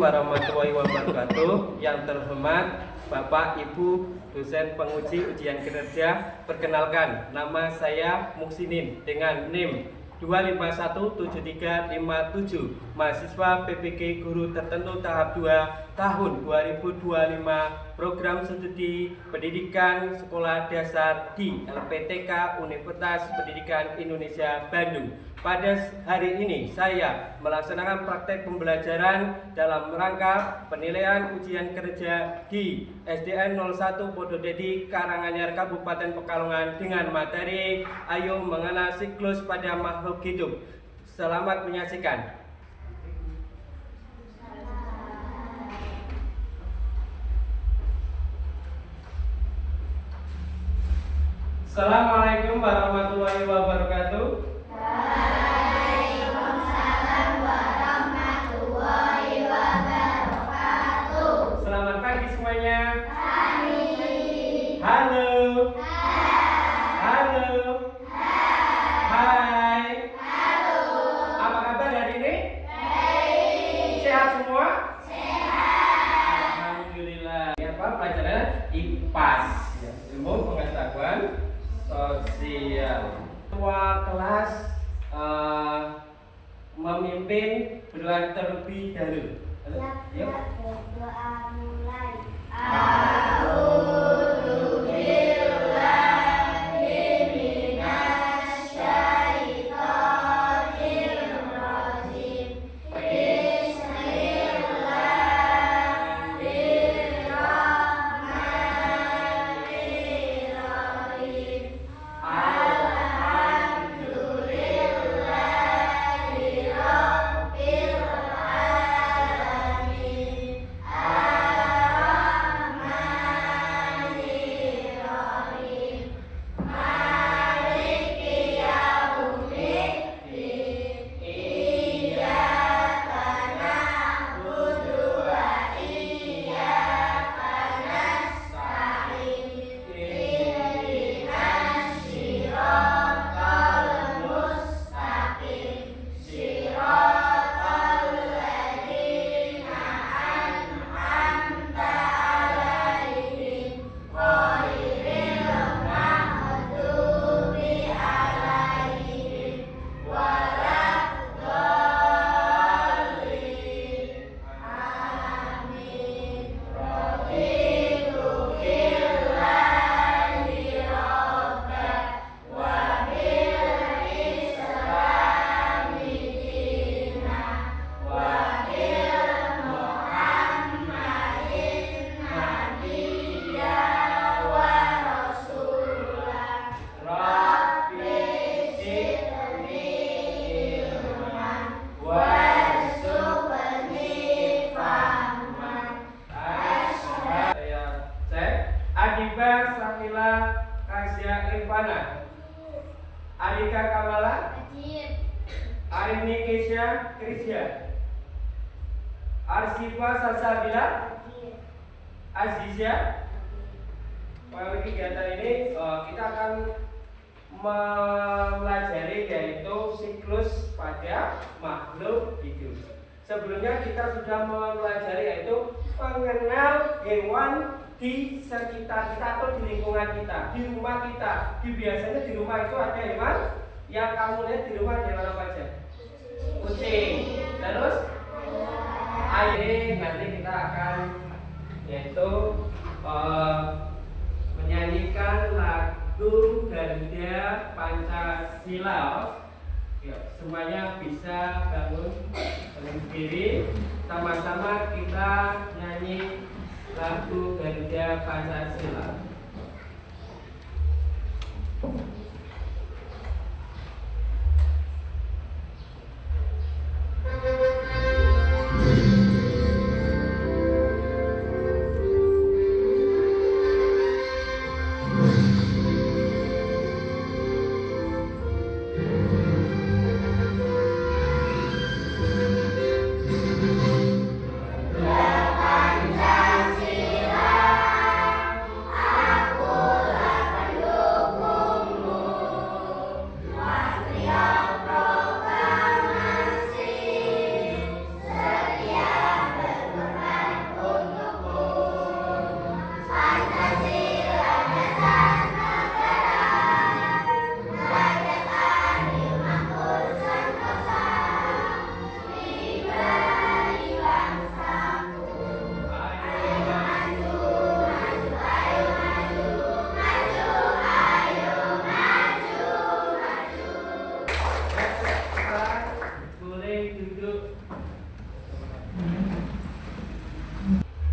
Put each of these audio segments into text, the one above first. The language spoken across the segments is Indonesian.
warahmatullahi wabarakatuh. Yang terhormat Bapak Ibu dosen penguji ujian kinerja, perkenalkan nama saya Muksinin dengan NIM 2517357, mahasiswa PPG Guru Tertentu tahap 2 tahun 2025, program studi pendidikan sekolah dasar di LPTK Universitas Pendidikan Indonesia Bandung. Pada hari ini saya melaksanakan praktek pembelajaran dalam rangka penilaian ujian kerja di SDN 01 Pododedi Karanganyar Kabupaten Pekalongan dengan materi Ayo Mengenal Siklus pada Makhluk Hidup. Selamat menyaksikan. Assalamualaikum warahmatullahi wabarakatuh. Waalaikumsalam warahmatullahi wabarakatuh. Selamat pagi semuanya. Pagi. Halo. Halo. Hai. Halo. Apa kabar hari ini? Baik. Sehat semua? Sehat. Alhamdulillah. Ini apa pelajaran IPAS, ilmu pengetahuan sosial. Ketua kelas memimpin berdoa terlebih dahulu. Yuk. Berdoa mulai. Adiba Safila Kasya Irfana, Arika Kamala, Arini Kesya Krisya, Arsifa Salsabila, Azizya. Pada kegiatan ini kita akan mempelajari yaitu siklus pada makhluk hidup. Sebelumnya kita sudah mempelajari yaitu mengenal hewan di sekitar kita atau di lingkungan kita, di rumah kita. Biasanya di rumah itu ada hewan yang kamu lihat di rumah, hewan apa aja? Kucing. Terus air. Nanti kita akan yaitu menyanyikan lagu Ganda Pancasila. Ya, semuanya bisa bangun berdiri, sama-sama kita nyanyi lagu Ganda Pancasila. Pancasila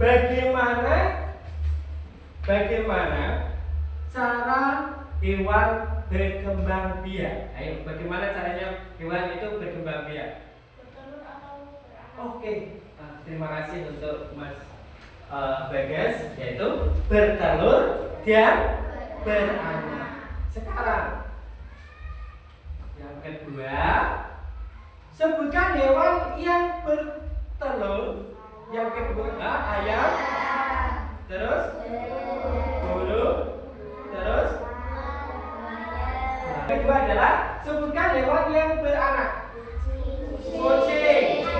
Bagaimana cara hewan berkembang biak? Ayo, bagaimana caranya hewan itu berkembang biak? Bertelur atau beranak. Oke, terima kasih untuk Mas Bagas, yaitu bertelur dan beranak. Sekarang yang kedua, sebutkan hewan yang bertelur. Yang kedua, ayam, terus burung, terus yang kedua adalah sebutkan hewan yang beranak. Kucing,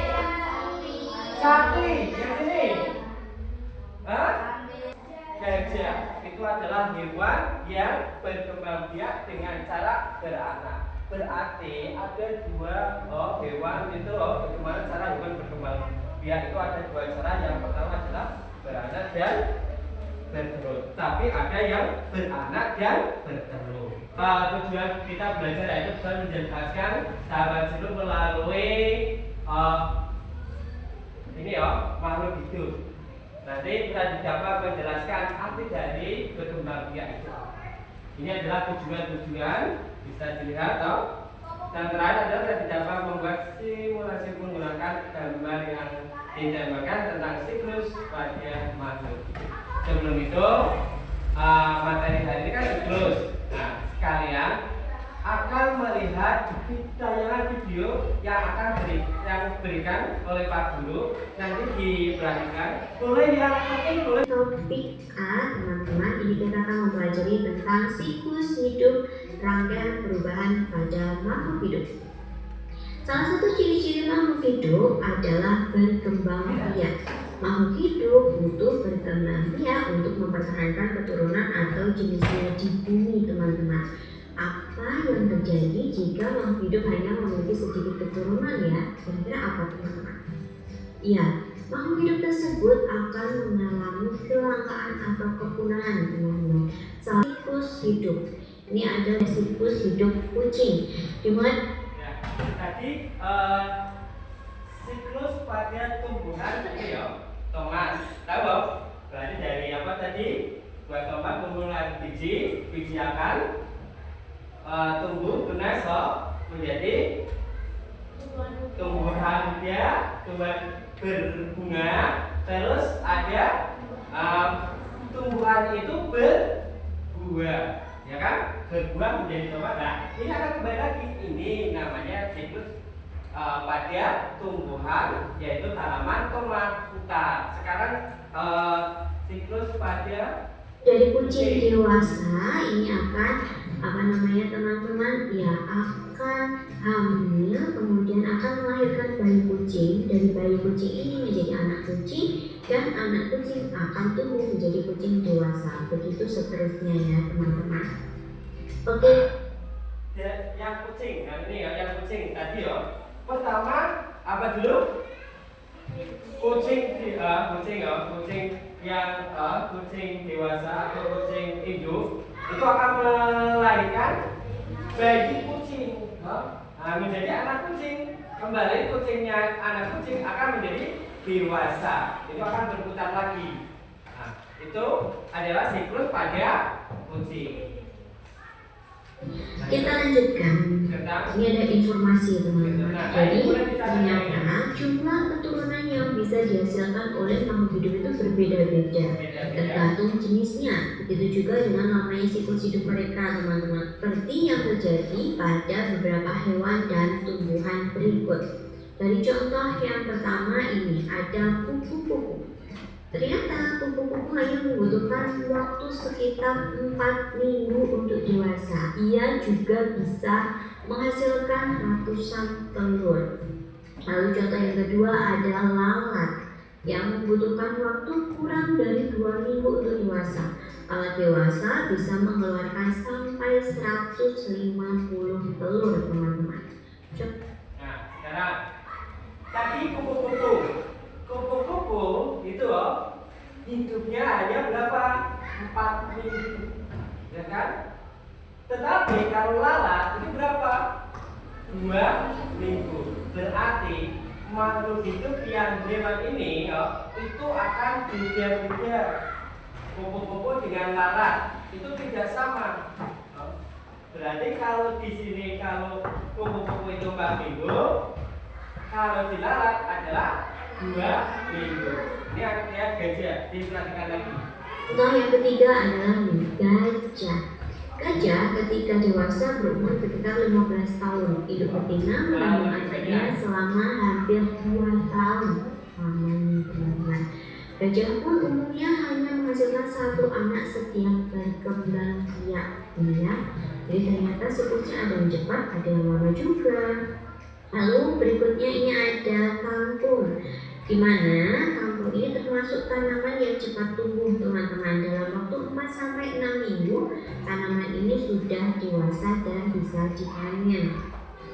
sapi, yang sini. Gajah. Itu adalah hewan yang berkembang biak dengan cara beranak. Berarti ada dua hewan itu bagaimana cara hewan berkembang biak itu ada dua cara. Yang pertama adalah beranak dan bertelur. Tapi ada yang beranak dan bertelur. Tujuan kita belajar yaitu bisa menjelaskan sahabat seluruh melalui ini makhluk hidup. Nanti kita dapat menjelaskan arti dari berkembang biak itu. Ini adalah tujuan-tujuan bisa dilihat dan terakhir adalah kita dapat membuat simulasi menggunakan gambar yang ditembakkan tentang siklus pada makhluk. Sebelum itu materi hari ini kan siklus. Nah, kalian akan melihat tayangan video yang akan diberikan oleh Pak Guru. Nanti diperhatikan. Boleh yang penting boleh. Topik A, teman-teman, ini kita akan mempelajari tentang siklus hidup rangkaian perubahan pada makhluk hidup. Salah satu ciri-ciri makhluk hidup adalah berkembang biak. Makhluk hidup butuh berkembang biak untuk mempertahankan keturunan atau jenisnya di bumi, teman-teman. Apa yang terjadi jika makhluk hidup hanya memiliki sedikit keturunan ya? Kira-kira apa, teman-teman? Ya, makhluk hidup tersebut akan mengalami kelangkaan atau kepunahan, teman-teman. Siklus hidup. Ini ada siklus hidup kucing. Dimulai. Ya, tadi siklus pada tumbuhan ini ya, Thomas. Tahu? Berarti dari apa tadi? Buat Thomas mengeluarkan biji akan tumbuh tunas menjadi tumbuhan dia, tumbuhan berbunga, terus ada tumbuhan itu berbuah, ya kan? Berbuah menjadi tomat. Nah, ini akan kembali lagi. Ini namanya siklus pada tumbuhan, yaitu tanaman tomat hutan. Sekarang siklus pada dari kucing dewasa ini akan teman-teman ya akan hamil, kemudian akan melahirkan bayi kucing. Dari bayi kucing ini menjadi anak kucing, dan anak kucing akan tumbuh menjadi kucing dewasa. Begitu seterusnya ya teman-teman. Oke. Yang kucing, nah ini ya yang kucing tadi ya. Pertama apa dulu? Kucing yang kucing dewasa atau kucing induk itu akan melahirkan bayi kucing, menjadi anak kucing. Kembali anak kucing akan menjadi dewasa, itu akan berputar lagi. Nah, itu adalah siklus pada kucing. Kita lanjutkan. Ini ada informasi teman-teman. Jadi ternyata jumlah keturunan yang bisa dihasilkan oleh makhluk hidup itu berbeda-beda, tergantung jenisnya. Begitu juga dengan namanya siklus hidup mereka, teman-teman. Seperti yang terjadi pada beberapa hewan dan tumbuhan berikut. Dari contoh yang pertama ini ada kupu-kupu. Ternyata kupu-kupu hanya membutuhkan waktu sekitar 4 minggu untuk dewasa. Ia juga bisa menghasilkan ratusan telur. Lalu contoh yang kedua adalah lalat yang membutuhkan waktu kurang dari 2 minggu untuk dewasa. Lalat dewasa bisa mengeluarkan sampai 150 telur, teman-teman. Nah, sekarang tadi kupu-kupu itu hidupnya hanya berapa? 4 minggu, ya kan? Tetapi kalau lalat itu berapa? 2 minggu. Berarti makhluk hidup yang hewan ini itu akan beda-beda. Kupu-kupu dengan lalat itu tidak sama. Berarti kalau di sini kalau kupu-kupu itu 4 minggu, kalau di lalat adalah 2 minggu. Ini artinya gajah. Diperhatikan lagi. Contoh yang ketiga adalah gajah. Gajah ketika dewasa berumur sekitar 15 tahun. Hidup betina mengandung anaknya selama hampir 2 tahun. Lamanya teman-teman. Gajah pun umumnya hanya menghasilkan 1 anak setiap berkembang biak. Ya. Jadi ternyata siklusnya ada yang cepat, ada yang lama juga. Lalu berikutnya ini ada kangkung. Di mana kangkung ini termasuk tanaman yang cepat tumbuh teman-teman. Dalam waktu 4-6 minggu tanaman ini sudah dewasa dan bisa dipanen.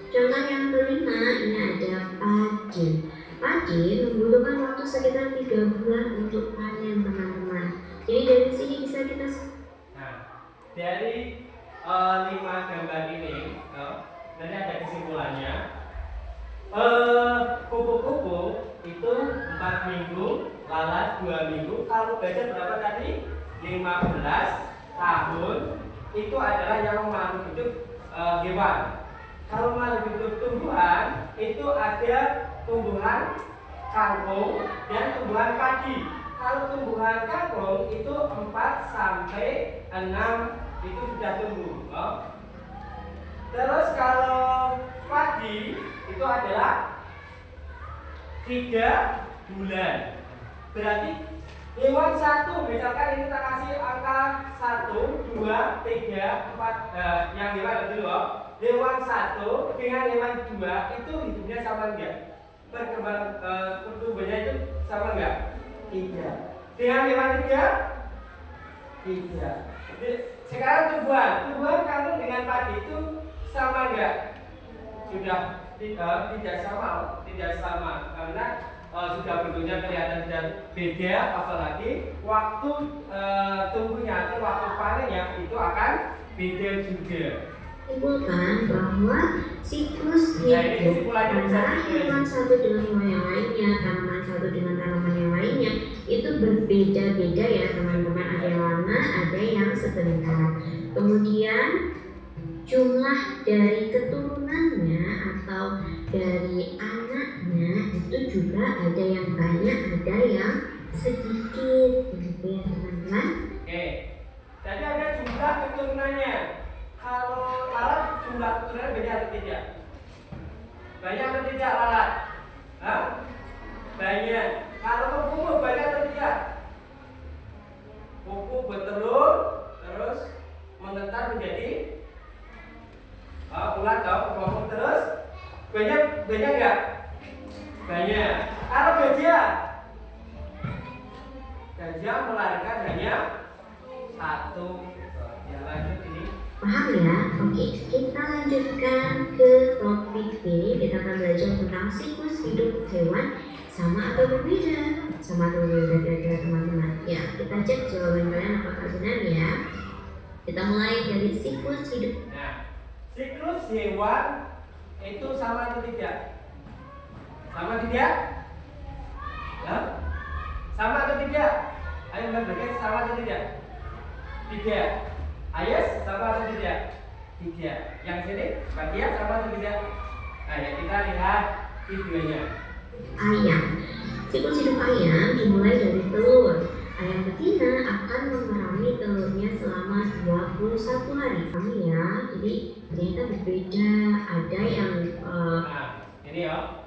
Contoh yang kelima ini ada padi. Padi membutuhkan waktu sekitar 3 bulan untuk panen teman-teman. Jadi dari sini bisa kita dari 5 gambar ini nanti ada kesimpulannya. Kupu-kupu itu 4 minggu, lalat 2 minggu. Kalau gajah berapa tadi? 15 tahun. Itu adalah yang makhluk hidup hewan. Kalau makhluk hidup tumbuhan itu ada tumbuhan kangkung dan tumbuhan padi. Kalau tumbuhan kangkung itu 4-6 itu sudah tumbuh. Terus kalau padi itu adalah 3 bulan. Berarti hewan 1, misalkan ini kita kasih angka 1, 2, 3, 4 yang hewan dulu. Hewan 1 dengan hewan 2 itu hidupnya sama enggak? Perkembangan pertumbuhannya itu sama enggak? Tidak. Dengan hewan 3? Tidak. Sekarang tumbuhan kangkung dengan padi itu sama enggak? Sudah tidak sama karena sudah bentuknya kelihatan sudah beda, apalagi waktu tumbuhnya atau waktu panennya itu akan beda juga. Simpulkan bahwa siklus hidup antara hewan satu dengan hewan yang lainnya, tanaman satu dengan tanaman yang lainnya itu berbeda-beda ya teman-teman. Ada yang lama, ada yang sebentar. Kemudian jumlah dari keturunannya atau dari anaknya itu juga ada yang banyak, ada yang sedikit, begitu ya teman-teman. Oke, jadi ada jumlah keturunannya. Kalau lalat jumlah keturunannya banyak atau tidak? Banyak atau tidak lalat? Hah? Banyak. Kalau kupu banyak atau tidak? Kupu bertelur terus menetar menjadi ulat ngomong terus banyak nggak? Banyak. Kalau gajah melahirkan hanya 1. Ya lanjut ini. Paham ya? Oke, kita lanjutkan ke topik B. Kita akan belajar tentang siklus hidup hewan. Sama atau berbeda? Sama atau berbeda teman-teman? Ya, kita cek jawaban kalian apakah benar ya. Kita mulai dari siklus hidup. Nah, siklus hewan itu sama atau tidak? Sama tidak? Ya? Sama atau tidak? Ayo berbagai sama atau tidak? Tidak. Ayo sama atau tidak? Tidak. Yang sini bagian sama atau tidak? Nah, ya kita lihat videonya. Ayam. Siklus hidup ayam dimulai dari telur. Ayam betina akan mengerami telurnya selama 21 hari. Kami ya, jadi ternyata berbeda. Ada yang Nah, ini ya.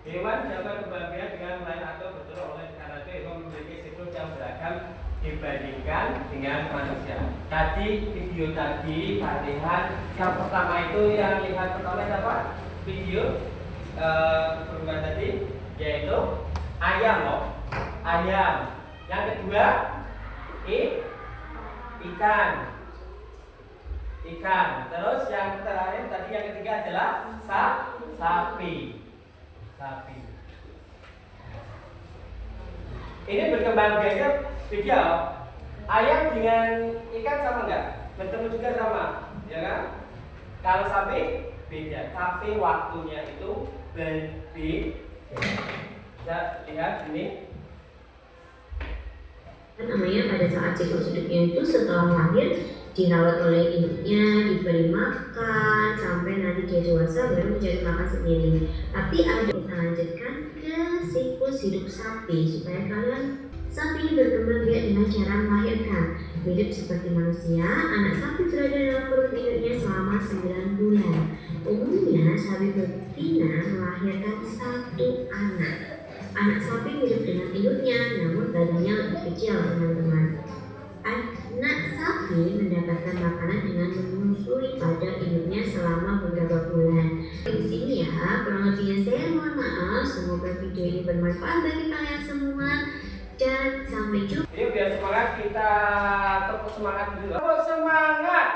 Hewan dapat berbahagia dengan lain atau bertelur oleh karena itu hewan memiliki siklus yang beragam dibandingkan dengan manusia. Tadi video tadi latihan yang pertama itu yang lihat pertama apa? Video perubahan tadi yaitu ayam loh. Ayam. Yang kedua ikan. Terus yang terakhir tadi yang ketiga adalah sapi. Ini berkembang biaknya beda. Ayam dengan ikan sama enggak? Bertemu juga sama, ya kan? Kalau sapi beda, tapi waktunya itu Bisa lihat ini. Namanya pada saat siklus hidupnya itu setelah lahir dirawat oleh ibunya, diberi makan sampai nanti dia dewasa baru mencari makan sendiri. Tapi ada kita lanjutkan ke siklus hidup sapi supaya kalian sapi ini berkembang biak dengan cara melahirkan. Hidup seperti manusia, anak sapi berada dalam perut induknya selama 9 bulan. Umumnya sapi betina melahirkan 1 anak. Anak sapi hidup dengan induknya, namun badannya lebih kecil, teman-teman. Anak sapi mendapatkan makanan dengan menyusui pada induknya selama beberapa bulan. Di sini ya, kurang lebihnya saya mohon maaf. Semoga video ini bermanfaat bagi kalian semua dan sampai jumpa. Ini biar semangat, kita tepuk semangat dulu. Tepuk semangat.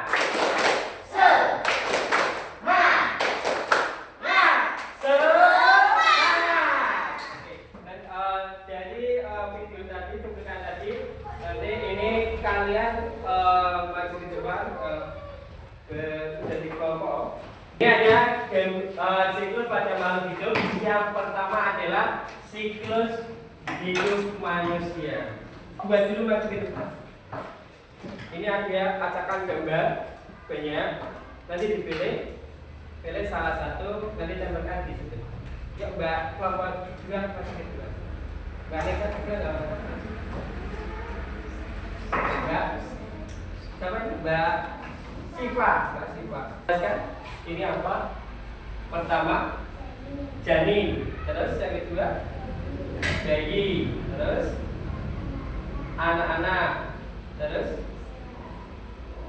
Kalian maju ke depan menjadi kelompok. Ini ada siklus pada makhluk hidup. Yang pertama adalah siklus hidup manusia. Buat dulu maju ke depan. Ini ada acakan gambar banyak. Nanti dipilih, pilih salah satu, nanti tempelkan di situ. Yuk Mbak, kelompok 2 maju ke depan. Mbak Neka juga nggak apa-apa. Mbak, siapa ini? Mbak Siva. Kan? Ini apa? Pertama, janin. Terus yang kedua, bayi. Terus, anak-anak. Terus,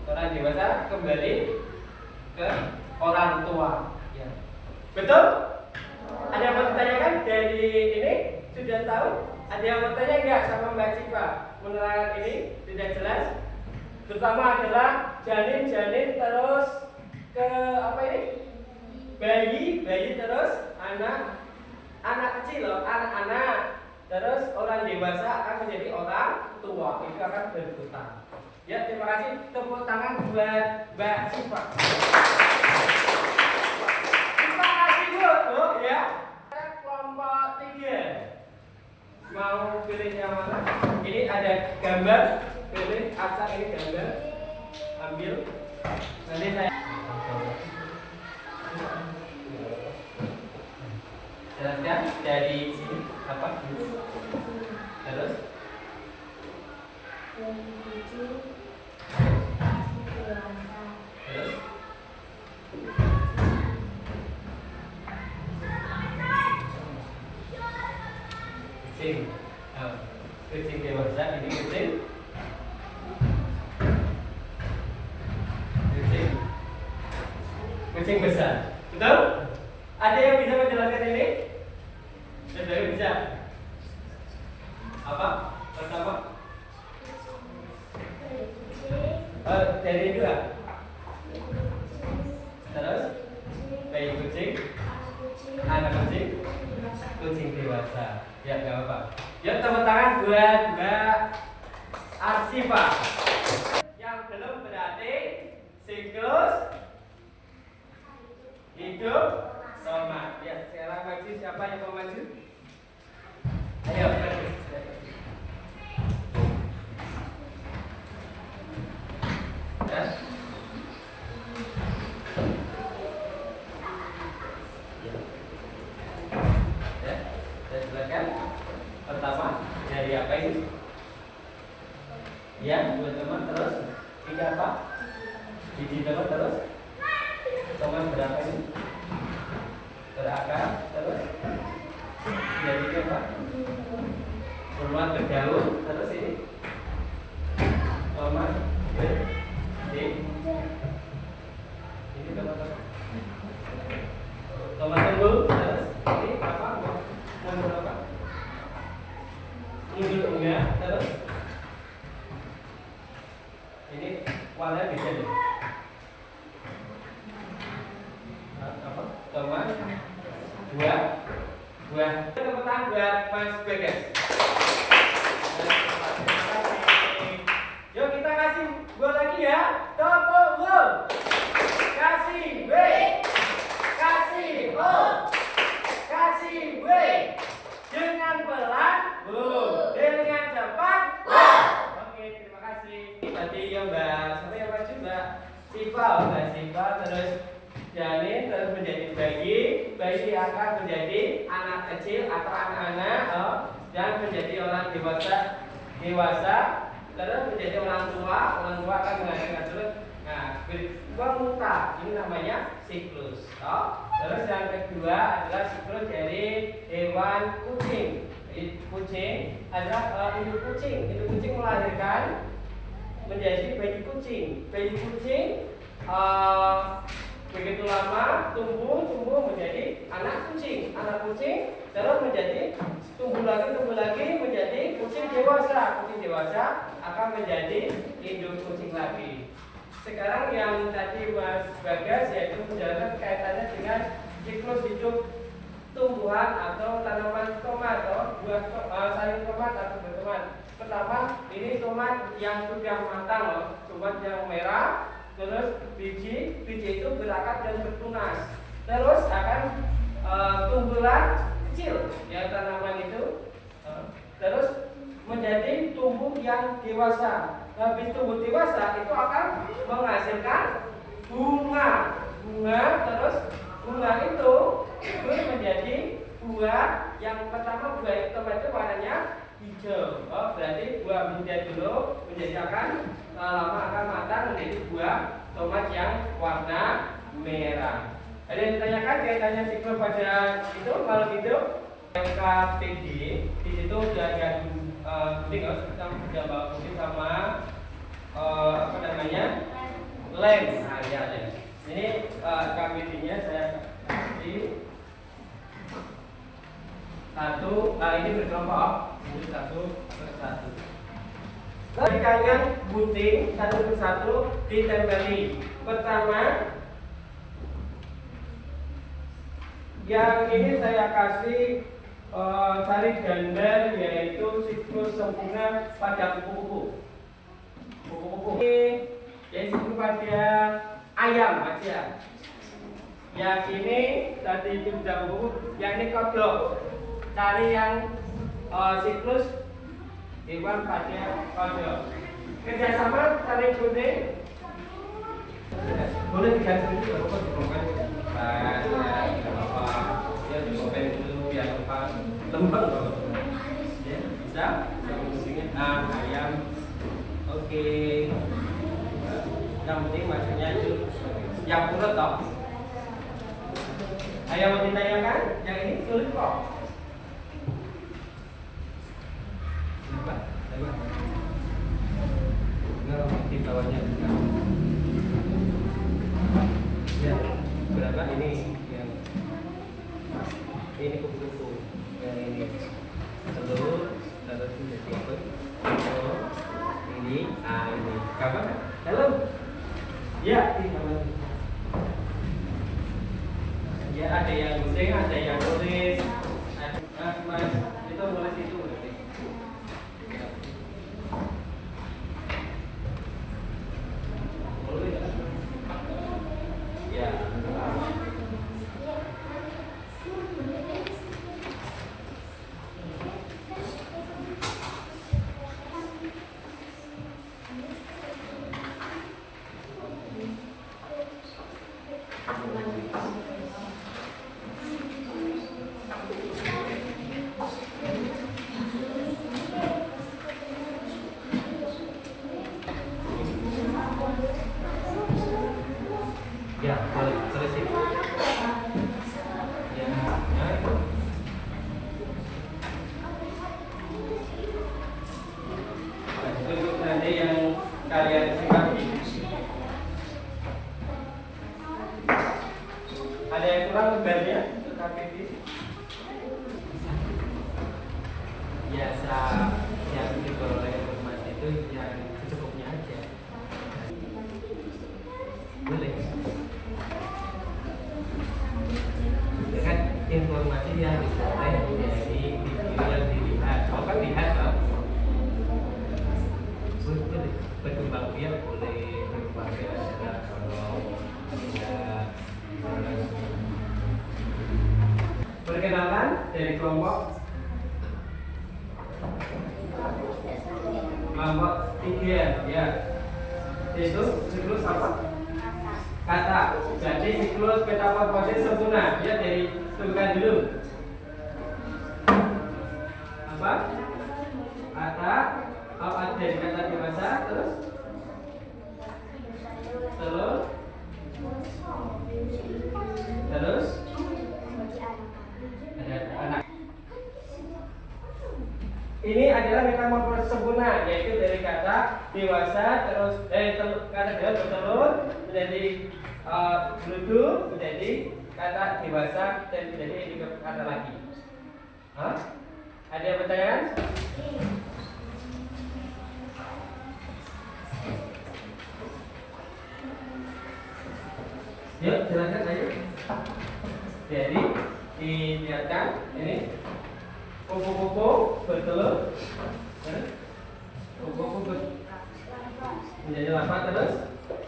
orang dewasa kembali ke orang tua. Ya. Betul? Ada yang mau ditanyakan dari ini? Sudah tahu? Ada yang mau tanya nggak sama Mbak Siva? Menerangkan ini tidak jelas. Pertama adalah janin terus ke apa ini? Bayi terus anak kecil loh, anak-anak. Terus orang dewasa akan menjadi orang tua. Itu akan berurutan. Ya, terima kasih. Tepuk tangan buat Mbak Siva. Terima kasih Bu, ya. Kelompok 3. Mau pilih yang mana? Ini ada gambar, pilih acak ini gambar, ambil. Nanti saya jelaskan dari sini apa? Terus kucing dewasa, ini kucing besar. Betul? Ada yang bisa menjelaskan ini? Sudah bisa. Apa? Pertama? Dari 2. Terus bayi kucing, anak kucing, kucing dewasa. Ya, nggak apa-apa. Yuk tepuk tangan buat Mbak Arsifa. Yang belum berarti siklus hidup somat. Ya, sekarang maju. Siapa yang mau maju? Ayo, maju. Pertama, dari apa ini? Ya, buat teman terus. Ini apa? Biji teman terus. Teman berapa ini? Berakar terus. Jadi apa? Teman berdaun terus ini. Teman ini teman-teman. Teman tunggu terus. Ini apa? Mundur apa? Mundur enggak, terus ini warnanya beda nih. Apa? Teman buah tepuk tangan buat Mas Bagas. Yuk kita kasih gol lagi ya. Tepuk gol. Kasih B. Kasih O. Kasih B. W. Dengan pelan W. Dengan cepat W. Oke, terima kasih. Tadi ya Mbak, siapa yang maju Mbak? Siva, Mbak Siva. Terus janin terus menjadi bayi. Bayi akan menjadi anak kecil atau anak-anak dan menjadi orang dewasa. Terus menjadi orang tua akan menghasilkan terus. Nah, muta ini namanya siklus. Terus yang kedua adalah siklus dari hewan kucing. Kucing adalah induk kucing. Induk kucing melahirkan menjadi bayi kucing. Bayi kucing begitu lama tumbuh menjadi anak kucing. Anak kucing terus menjadi tumbuh lagi menjadi kucing dewasa. Kucing dewasa akan menjadi induk kucing lagi. Sekarang yang tadi Mas Bagas yaitu menjelaskan kaitannya dengan siklus hidup tumbuhan atau tanaman tomat atau buah sayur tomat atau bertomat. Pertama, ini tomat yang sudah matang tomat yang merah. Terus biji itu berakar dan bertunas. Terus akan tumbuhan kecil ya tanaman itu. Terus menjadi tumbuh yang dewasa. Habis tumbuh dewasa itu akan menghasilkan bunga. Terus bunga itu menjadi buah. Yang pertama buah tomat itu warnanya hijau. Berarti buah muda dulu akan lama akan matang menjadi buah tomat yang warna merah. Ada yang ditanyakan kaitannya siklus pada itu kalau gitu KPD di situ udah ada kuning kita sudah bawa kuning sama apa namanya lem. Nah ya lem. Ini KPD-nya saya kasih satu. Ini berkelompok. Ini satu per satu. Berikannya gunting satu persatu ditempeli. Pertama, yang ini saya kasih cari gambar yaitu siklus sempurna pada kupu-kupu. Kupu-kupu ini jadi siklus pada ayam aja. Yang ini tadi itu sudah kupu-kupu, yang ini kodok. Cari yang siklus hewan pada kodok. Kerjasama cari gunting. Boleh diganti dulu ya, Bapak dikomen. Ya dikomen dulu biar Bapak lembang Bapak. Ya, bisa. Guntingnya ayam. Oke. Yang penting maksudnya itu yang bulat toh. Ayam mau ditanyakan? Yang ini sulit kok. Di bawahnya juga. Ya, berapa ini yang ini kupu-kupu, yang ini telur, terus menjadi apa? Ini, ini kapan? Dalam? Ya, di kamar. Ya, ada yang gunting, ada yang tulis. Mas, itu nulis itu berarti. Ya. Ya, boleh terus itu. Ya, untuk nanti yang kalian sikapi. Ada yang kurang gambarnya untuk KPD? Biasa yang diperoleh informasi itu yang secukupnya aja. Boleh. Dengan informasi yang diperoleh dari video yang dilihat, kan lihat kan? Boleh berkembang biak boleh berkembang biak kalau tidak. Perkenalkan, dari kelompok 3 ya. Itu siklus apa? Kata. Jadi siklus metamorfosis sempurna ya, dari tunjukkan dulu. Apa? Kata. Dari kata dewasa terus ada anak. Ini adalah metamorfosis sempurna, yaitu dari kata dewasa terus kata dewasa bertelur menjadi beludu, menjadi kata dewasa dan menjadi ini kata lagi. Hah? Ada yang pertanyaan? Yuk, silakan ayo. Jadi dilihatkan ini kupu-kupu bertelur, kupu-kupu menjadi larva terus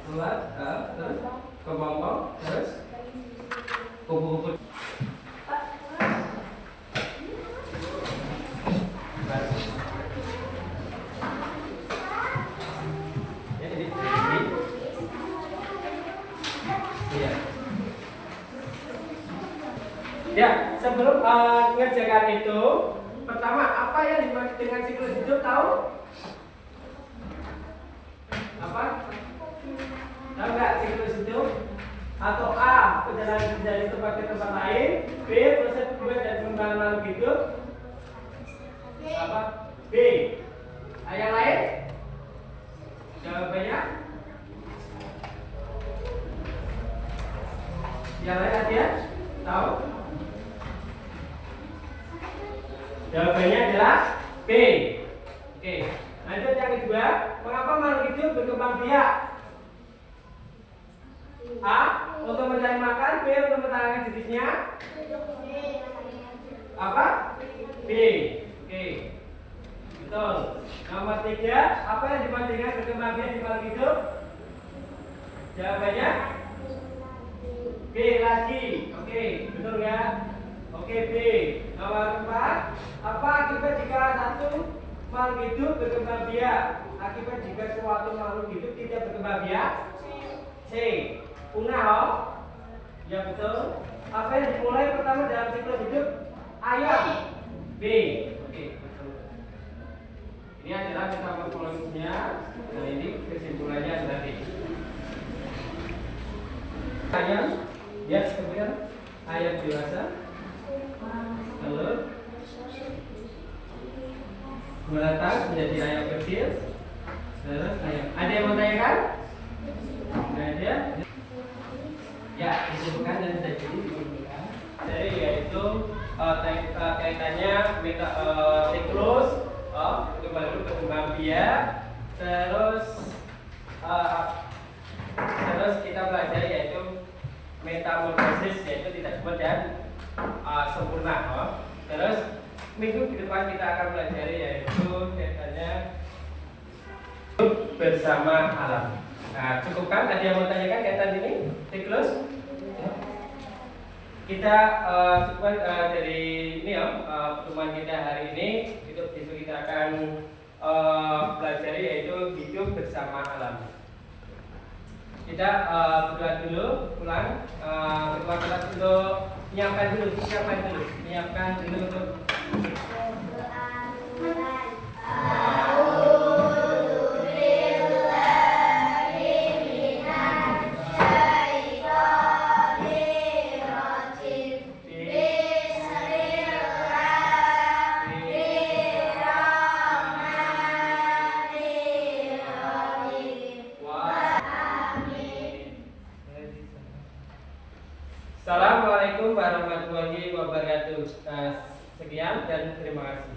keluar, terus kepompong, terus kupu-kupu. Ya, sebelum mengerjakan itu, pertama apa yang dimaksud dengan siklus hidup, tahu? Apa? Tahu nggak siklus hidup? Atau A, perjalanan dari tempat ke tempat lain, B, proses berubah dan pengembangan makhluk hidup, apa? B. Yang lain? Jawabannya? Yang lain ada? Tahu? Jawabannya adalah B. Oke. Lanjut yang kedua, mengapa makhluk hidup berkembang biak? A, untuk mencari makan, B, untuk mempertahankan jenisnya. Apa? B. Oke. Betul. Nomor 3, apa yang dimaksud dengan berkembang biak di makhluk hidup? Jawabannya B lagi. Oke, betul nggak? Oke, B. Nomor 4, apa akibat jika satu makhluk hidup berkembang biak? Akibat jika suatu makhluk hidup tidak berkembang biak? C. Punah. Ya betul. Apa yang dimulai pertama dalam siklus hidup ayam? B. Oke, betul. Ini adalah metamorfosisnya dan ini kesimpulannya adalah B. Ayam, ya kemudian ayam dewasa, telur, menetas menjadi ayam kecil, terus ayam. Ada yang mau tanyakan? Ada? Ya, disebutkan dan sudah jadi disebutkan. Jadi yaitu kaitannya siklus, kembali berkembang biak, terus kita belajar yaitu metamorfosis, yaitu tidak sempurna dan sempurna. Terus minggu ke depan kita akan belajar yaitu kaitannya bersama alam. Nah, cukupkan? Ada yang mau tanyakan kaitan ini siklus? Kita cukupkan dari ini pertemuan kita hari ini. Itu kita akan belajar yaitu hidup bersama alam. Kita berdoa dulu, pulang. Ketua kelas untuk menyiapkan dulu untuk Assalamualaikum warahmatullahi wabarakatuh. Sekian dan terima kasih.